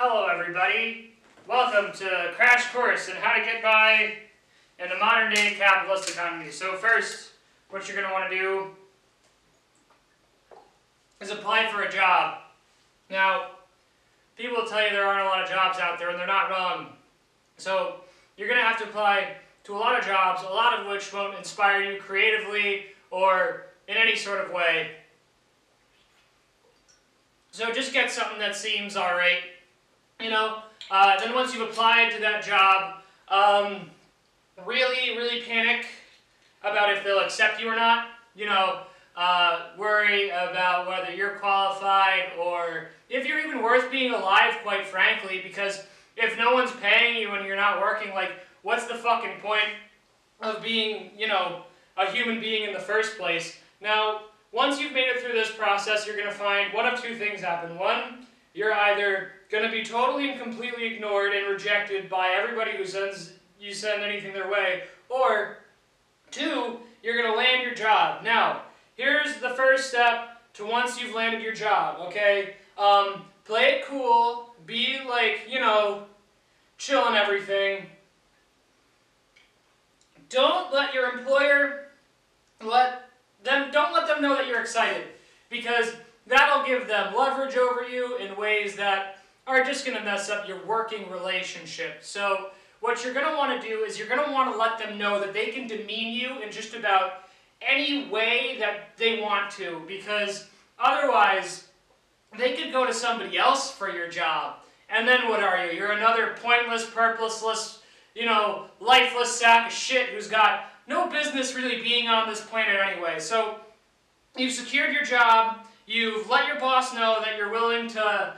Hello everybody, welcome to Crash Course in how to get by in the modern day capitalist economy. So first, what you're going to want to do is apply for a job. Now, people will tell you there aren't a lot of jobs out there, and they're not wrong. So you're going to have to apply to a lot of jobs, a lot of which won't inspire you creatively or in any sort of way. So just get something that seems alright. Then once you've applied to that job, really panic about if they'll accept you or not. Worry about whether you're qualified or if you're even worth being alive, quite frankly, because if no one's paying you and you're not working, what's the fucking point of being, a human being in the first place? Now, once you've made it through this process, you're going to find one of two things happen. One, you're either going to be totally and completely ignored and rejected by everybody who send anything their way, or two, you're going to land your job. Now, here's the first step to once you've landed your job, okay? Play it cool, be chill and everything. Don't let your employer, don't let them know that you're excited, because that'll give them leverage over you in ways that are just going to mess up your working relationship. So what you're going to want to do is you're going to want to let them know that they can demean you in just about any way that they want to, because otherwise they could go to somebody else for your job. And then what are you? You're another pointless, purposeless, lifeless sack of shit who's got no business really being on this planet anyway. So you've secured your job, you've let your boss know that you're willing to,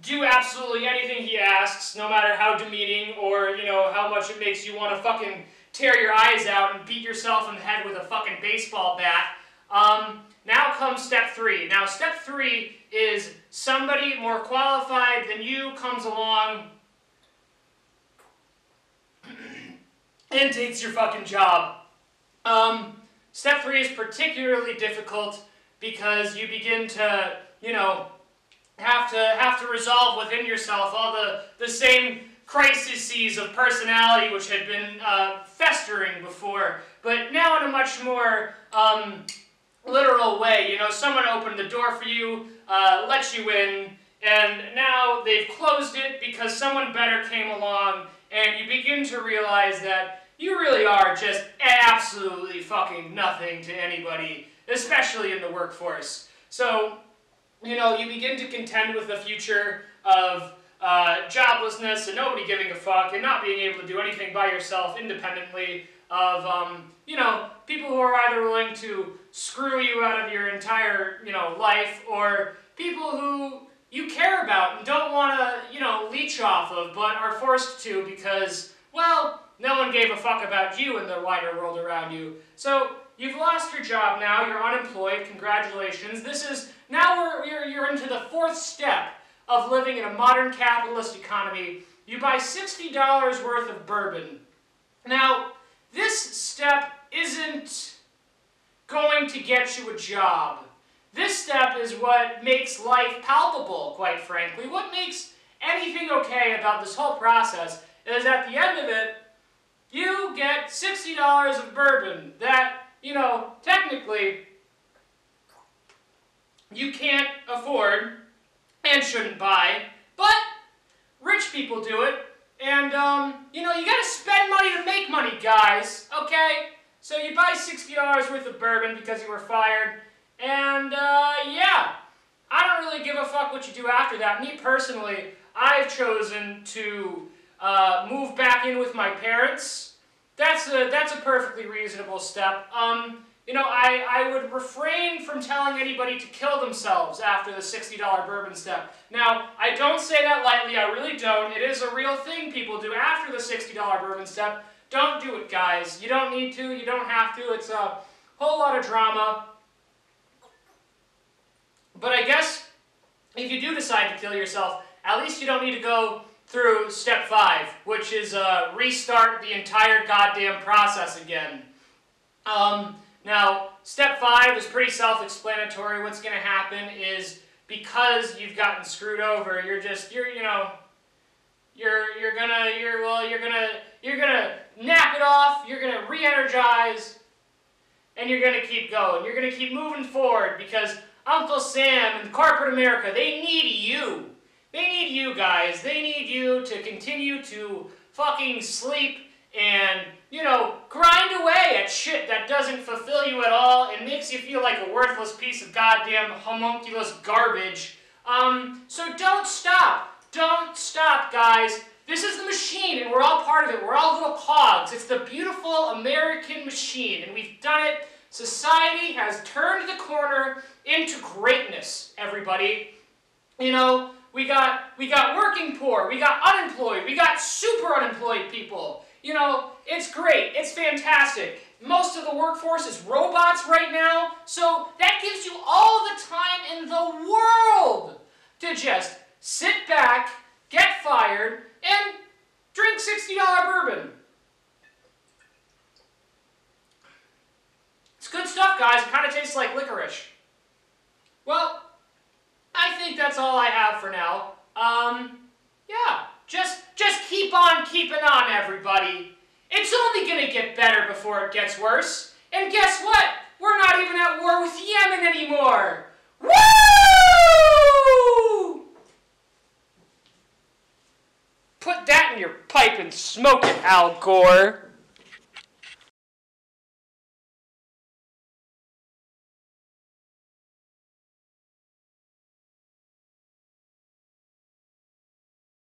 do absolutely anything he asks, no matter how demeaning or, how much it makes you want to fucking tear your eyes out and beat yourself in the head with a fucking baseball bat. Now comes step 3. Now step 3 is somebody more qualified than you comes along and takes your fucking job. Step 3 is particularly difficult because you begin to, have to resolve within yourself all the same crises of personality which had been festering before, but now in a much more literal way. Someone opened the door for you, let you in, and now they've closed it because someone better came along, and you begin to realize that you really are just absolutely fucking nothing to anybody, especially in the workforce. So, you begin to contend with the future of joblessness and nobody giving a fuck and not being able to do anything by yourself independently of, people who are either willing to screw you out of your entire, life, or people who you care about and don't want to, leech off of, but are forced to because, well, no one gave a fuck about you in the wider world around you. So, you've lost your job now, you're unemployed, congratulations. Now you're into the 4th step of living in a modern capitalist economy. You buy $60 worth of bourbon. Now, this step isn't going to get you a job. This step is what makes life palpable, quite frankly. What makes anything okay about this whole process is at the end of it, you get $60 of bourbon that, technically, you can't afford and shouldn't buy, but rich people do it, and, you gotta spend money to make money, guys, okay? So you buy $60 worth of bourbon because you were fired, and, yeah, I don't really give a fuck what you do after that. Me, personally, I've chosen to, move back in with my parents. That's a perfectly reasonable step. I would refrain from telling anybody to kill themselves after the $60 bourbon step. Now, I don't say that lightly, I really don't. It is a real thing people do after the $60 bourbon step. Don't do it, guys. You don't need to, you don't have to. It's a whole lot of drama. But I guess, if you do decide to kill yourself, at least you don't need to go through step 5, which is restart the entire goddamn process again. Now, step 5 is pretty self-explanatory. What's going to happen is because you've gotten screwed over. You're gonna nap it off. You're gonna re-energize, and you're gonna keep going. You're gonna keep moving forward because Uncle Sam and corporate America, they need you. They need you guys. They need you to continue to fucking sleep and, grind away at shit that doesn't fulfill you at all and makes you feel like a worthless piece of goddamn homunculus garbage. So don't stop. Don't stop, guys. This is the machine, and we're all part of it. We're all little cogs. It's the beautiful American machine, and we've done it. Society has turned the corner into greatness, everybody. We got working poor, we got unemployed, we got super unemployed people. It's great, it's fantastic. Most of the workforce is robots right now, so that gives you all the time in the world to just sit back, get fired, and drink $60 bourbon. It's good stuff, guys. It kind of tastes like licorice. Well, I think that's all I have for now. Yeah, just keep on keeping on, everybody. It's only gonna get better before it gets worse. And guess what? We're not even at war with Yemen anymore. Woo! Put that in your pipe and smoke it, Al Gore.